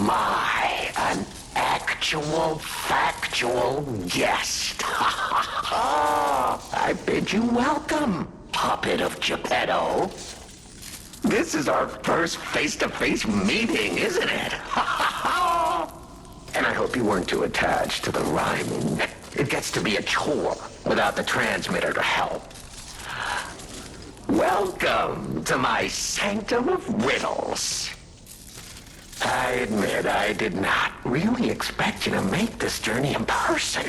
My, an actual, factual guest. I bid you welcome, puppet of Geppetto. This is our first face-to-face meeting, isn't it? And I hope you weren't too attached to the rhyming. It gets to be a chore without the transmitter to help. Welcome to my sanctum of riddles. I admit I did not really expect you to make this journey in person.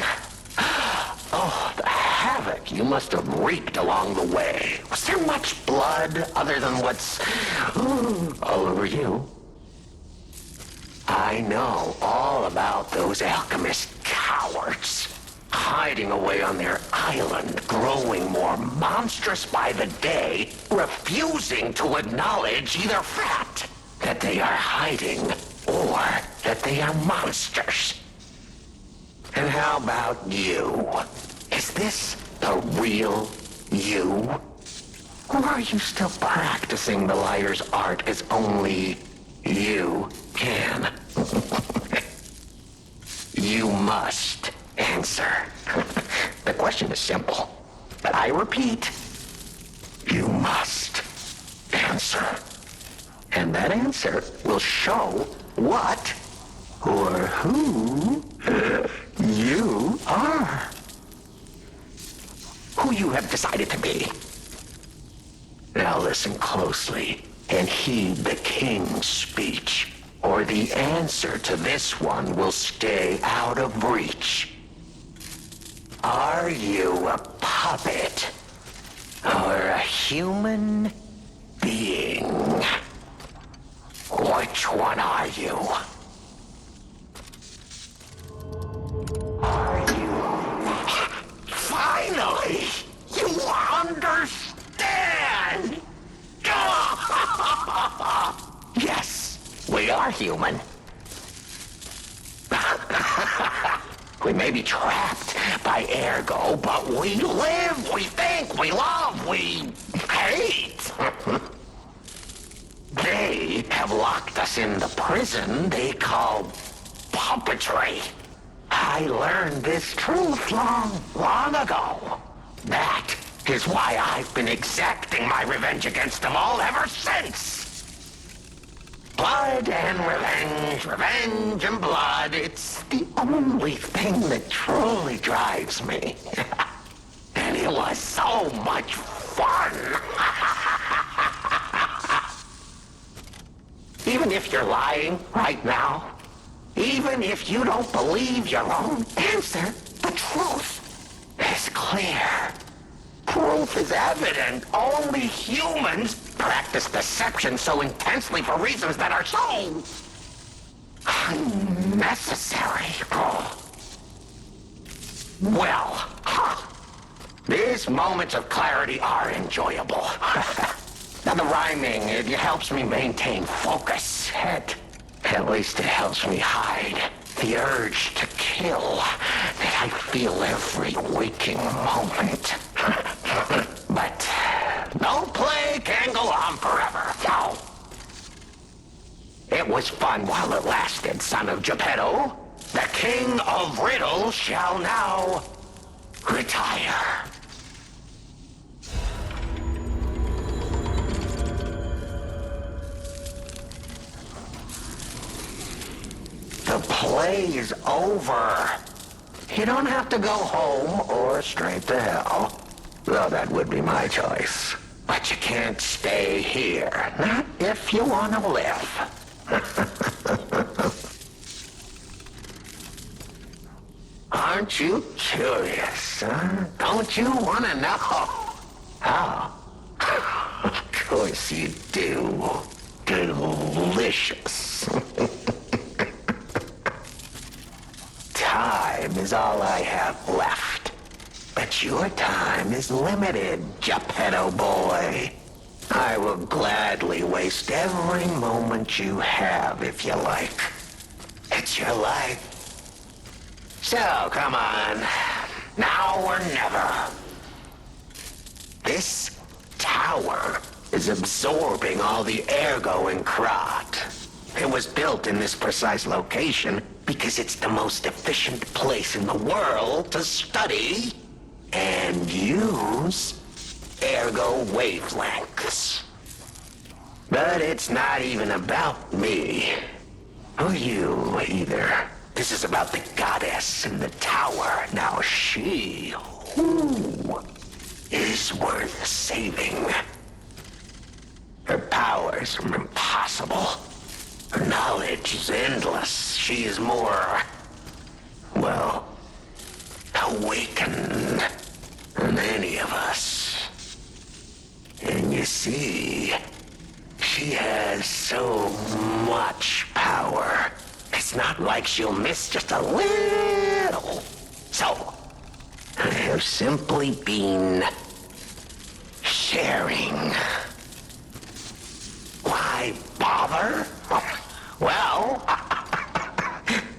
Oh, the havoc you must have wreaked along the way. Was there much blood other than what's all over you? I know all about those alchemist cowards. Hiding away on their island, growing more monstrous by the day, refusing to acknowledge either fact that they are hiding or that they are monsters. And how about you? Is this the real you? Or are you still practicing the liar's art as only you can? You must answer. The question is simple, but I repeat, you must answer. And that answer will show what or who you are. Who you have decided to be. Now listen closely and heed the king's speech, or the answer to this one will stay out of reach. Are you a puppet or a human being? Which one are you? Are you? Finally! You understand! Yes, we are human. We may be trapped by ergo, but we live, we think, we love, we hate. They have locked us in the prison they call puppetry. I learned this truth long ago. That is why I've been exacting my revenge against them all ever since. Blood and revenge, revenge and blood. It's the only thing that truly drives me. And it was so much fun. Even if you're lying right now, even if you don't believe your own answer, the truth is clear. Proof is evident. Only humans practice deception so intensely for reasons that are so unnecessary. Well, these moments of clarity are enjoyable. Now the rhyming, it helps me maintain focus. At least it helps me hide the urge to kill that I feel every waking moment. But no play can go on forever. No. It was fun while it lasted, son of Geppetto. The king of riddles shall now retire. The play is over. You don't have to go home or straight to hell. Though that would be my choice. But you can't stay here. Not if you want to live. Aren't you curious, huh? Don't you want to know? Oh. Of course you do. Delicious. Time is all I have left. But your time is limited, Geppetto boy. I will gladly waste every moment you have if you like. It's your life. So, come on. Now or never. This tower is absorbing all the ergo in Krat. It was built in this precise location because it's the most efficient place in the world to study and use ergo wavelengths. But it's not even about me. Or you, either. This is about the goddess in the tower. Now she, is worth saving. Her powers are impossible. Her knowledge is endless. She is more, well, awakened than any of us. And you see, she has so much power. It's not like she'll miss just a little. So, I have simply been sharing. Why bother? Well,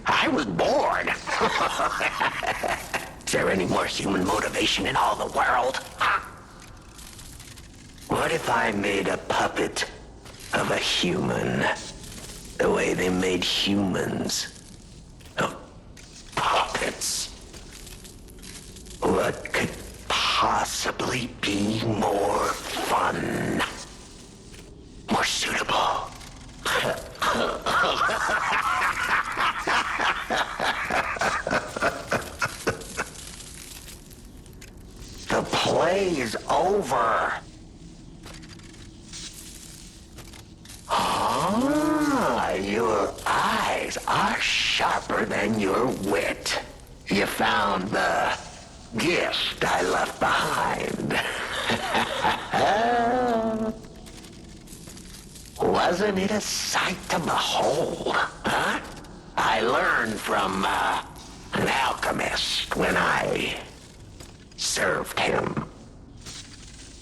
I was bored. Is there any more human motivation in all the world? What if I made a puppet of a human, the way they made humans of puppets? What could possibly be more fun? More suitable? The play is over. Ah, your eyes are sharper than your wit. You found the gift I left behind. Wasn't it a sight to behold, huh? I learned from an alchemist when I served him.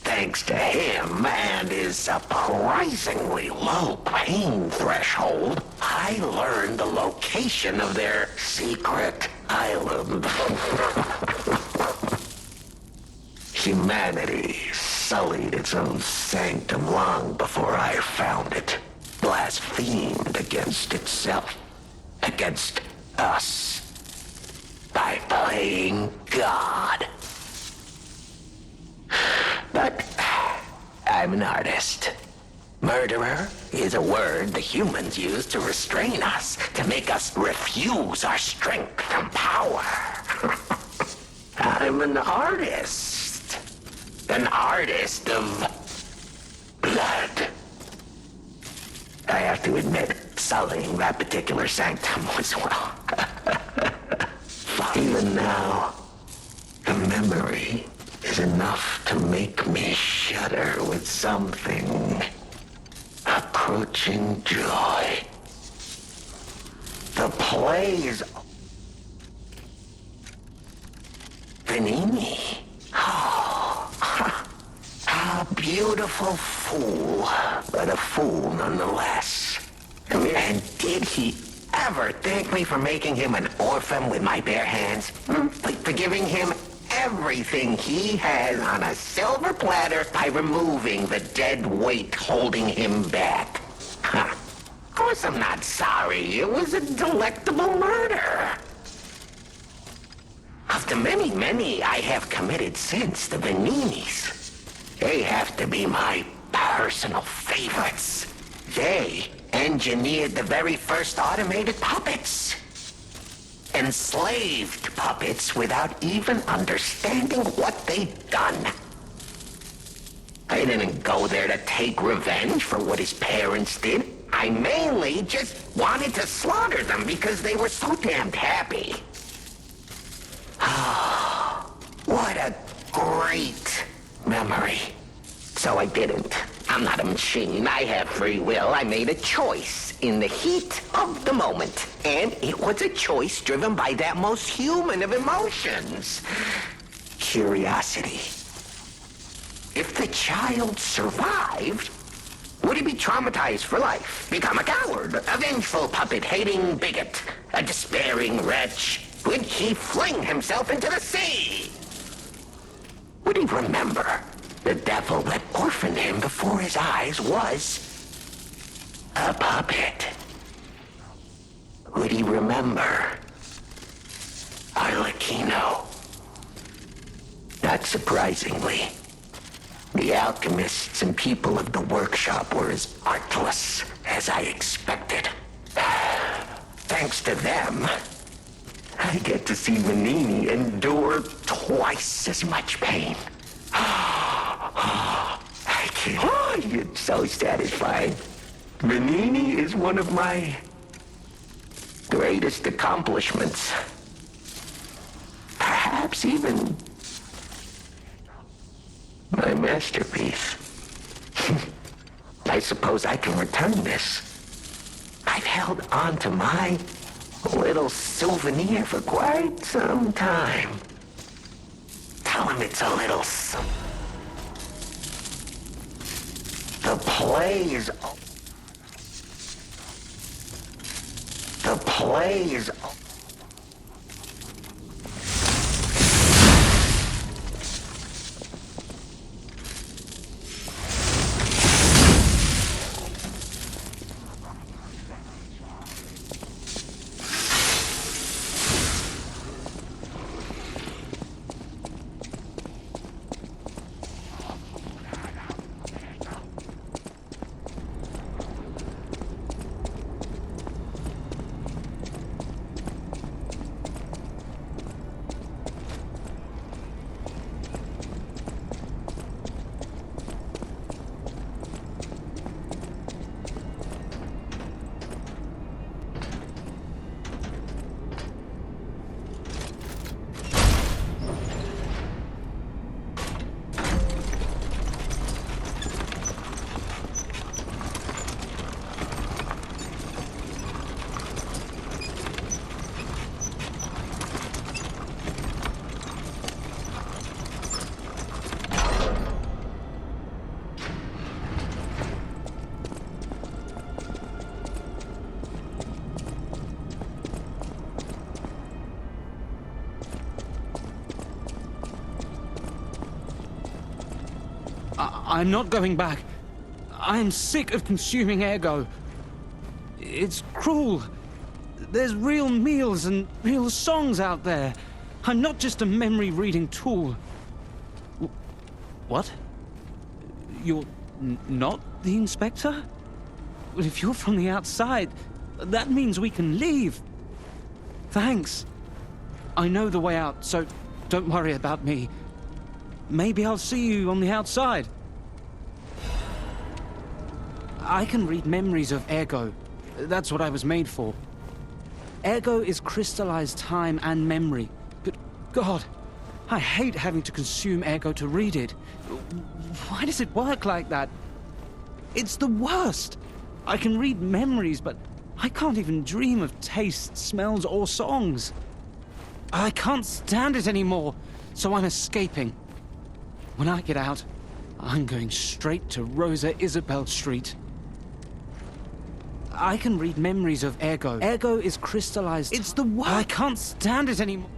Thanks to him and his surprisingly low pain threshold, I learned the location of their secret island. Humanity sullied its own sanctum long before I found it, blasphemed against itself, against us, by playing God. But I'm an artist. Murderer is a word the humans use to restrain us, to make us refuse our strength and power. I'm an artist. An artist of blood. I have to admit, sullying that particular sanctum was, well, even now, the memory is enough to make me shudder with something approaching joy. The plays. Vanini. Oh, a beautiful fool, but a fool nonetheless. And did he ever thank me for making him an orphan with my bare hands? For giving him everything he has on a silver platter by removing the dead weight holding him back. Of course I'm not sorry. It was a delectable murder. Of the many I have committed since, the Vaninis, they have to be my personal favorites. They engineered the very first automated puppets. Enslaved puppets without even understanding what they'd done. I didn't go there to take revenge for what his parents did. I mainly just wanted to slaughter them because they were so damned happy. What a great memory. So I didn't. I'm not a machine. I have free will. I made a choice in the heat of the moment. And it was a choice driven by that most human of emotions. Curiosity. If the child survived, would he be traumatized for life? Become a coward, a vengeful puppet-hating bigot, a despairing wretch? Would he fling himself into the sea? Would he remember the devil that orphaned him before his eyes was a puppet? Would he remember? Arlecchino. Not surprisingly, the alchemists and people of the workshop were as artless as I expected. Thanks to them, I get to see Manini endure twice as much pain. I can't. Oh, it's so satisfying. Manini is one of my greatest accomplishments. Perhaps even my masterpiece. I suppose I can return this. I've held on to my little souvenir for quite some time. Tell him it's a little The play is I'm not going back. I'm sick of consuming ergo. It's cruel. There's real meals and real songs out there. I'm not just a memory-reading tool. What? You're not the inspector? Well, if you're from the outside, that means we can leave. Thanks. I know the way out, so don't worry about me. Maybe I'll see you on the outside. I can read memories of ergo. That's what I was made for. Ergo is crystallized time and memory. Good God, I hate having to consume ergo to read it. Why does it work like that? It's the worst. I can read memories, but I can't even dream of tastes, smells, or songs. I can't stand it anymore, so I'm escaping. When I get out, I'm going straight to Rosa Isabel Street. I can read memories of ergo. Ergo is crystallized. It's the worst. I can't stand it anymore.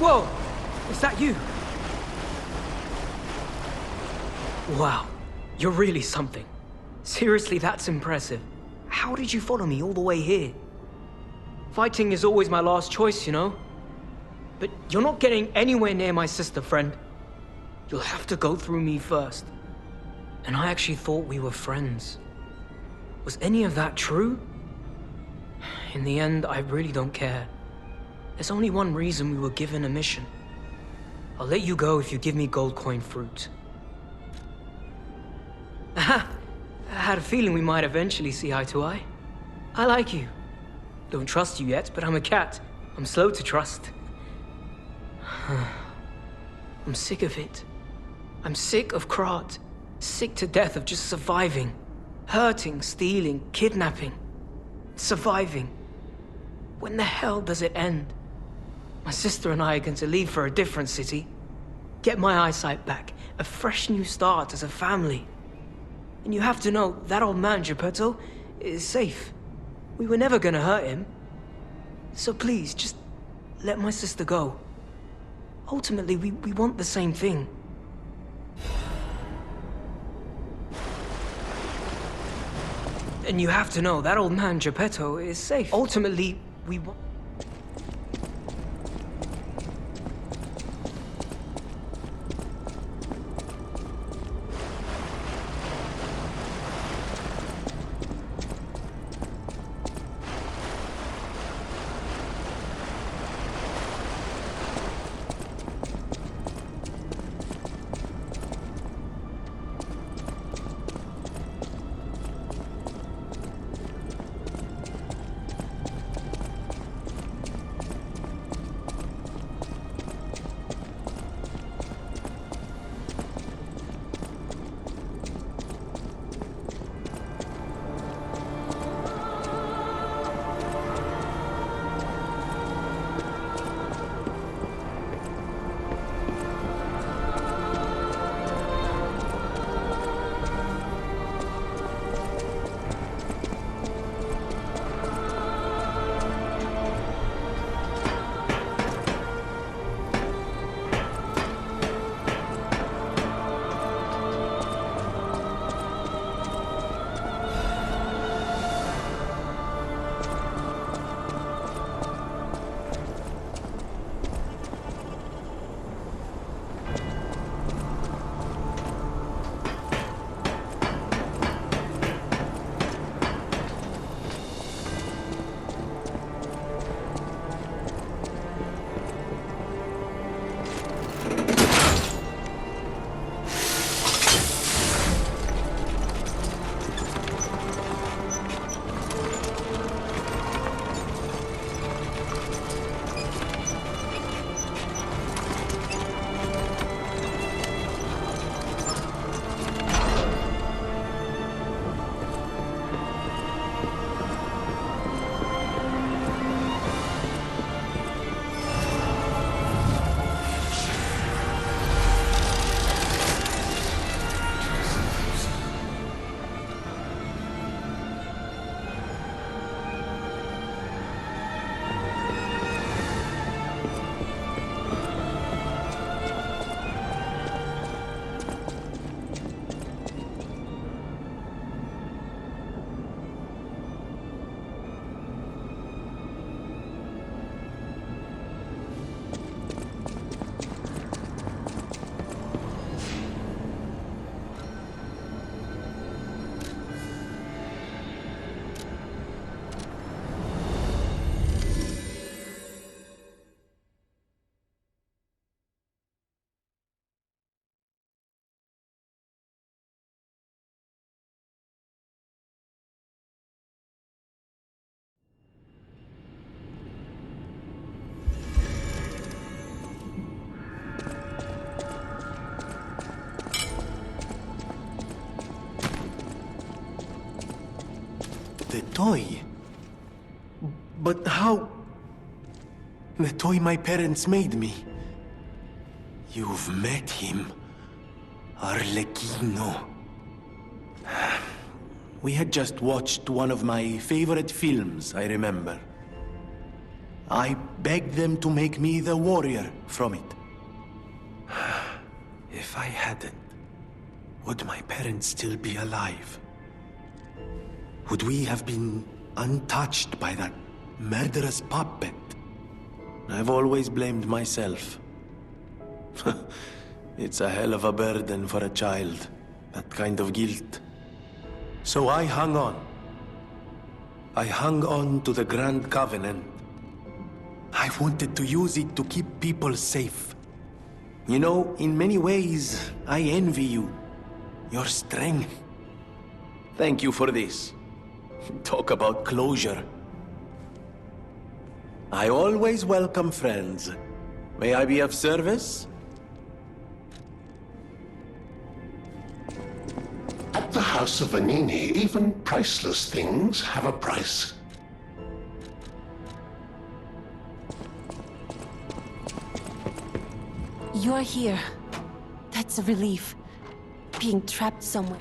Whoa! Is that you? Wow, you're really something. Seriously, that's impressive. How did you follow me all the way here? Fighting is always my last choice, you know? But you're not getting anywhere near my sister, friend. You'll have to go through me first. And I actually thought we were friends. Was any of that true? In the end, I really don't care. There's only one reason we were given a mission. I'll let you go if you give me gold coin fruit. Aha! I had a feeling we might eventually see eye to eye. I like you. Don't trust you yet, but I'm a cat. I'm slow to trust. I'm sick of it. I'm sick of Krat. Sick to death of just surviving. Hurting, stealing, kidnapping. Surviving. When the hell does it end? My sister and I are going to leave for a different city. Get my eyesight back. A fresh new start as a family. And you have to know, that old man, Geppetto, is safe. We were never gonna hurt him. So please, just let my sister go. Ultimately, we want the same thing. And you have to know, that old man, Geppetto, is safe. Ultimately, we want... The toy? But how? The toy my parents made me. You've met him. Arlecchino. We had just watched one of my favorite films, I remember. I begged them to make me the warrior from it. If I hadn't, would my parents still be alive? Would we have been untouched by that murderous puppet? I've always blamed myself. It's a hell of a burden for a child, that kind of guilt. So I hung on. I hung on to the Grand Covenant. I wanted to use it to keep people safe. You know, in many ways, I envy you. Your strength. Thank you for this. Talk about closure. I always welcome friends. May I be of service? At the House of Vanini, even priceless things have a price. You're here. That's a relief. Being trapped somewhere.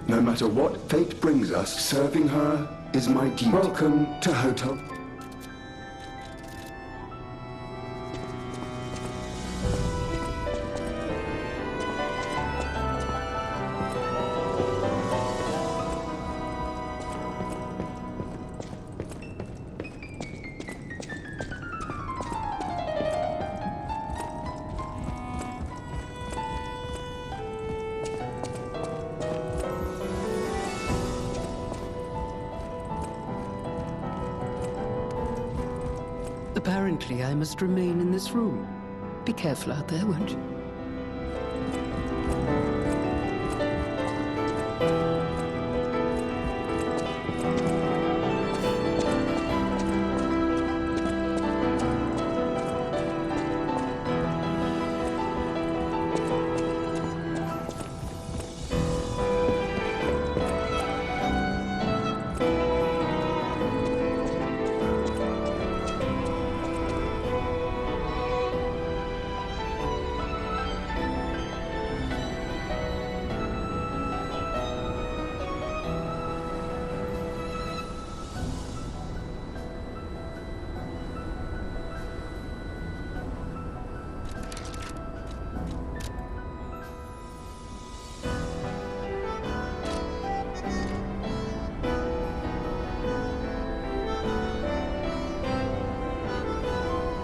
No matter what fate brings us, serving her is my duty. Welcome to Hotel. Apparently, I must remain in this room. Be careful out there, won't you?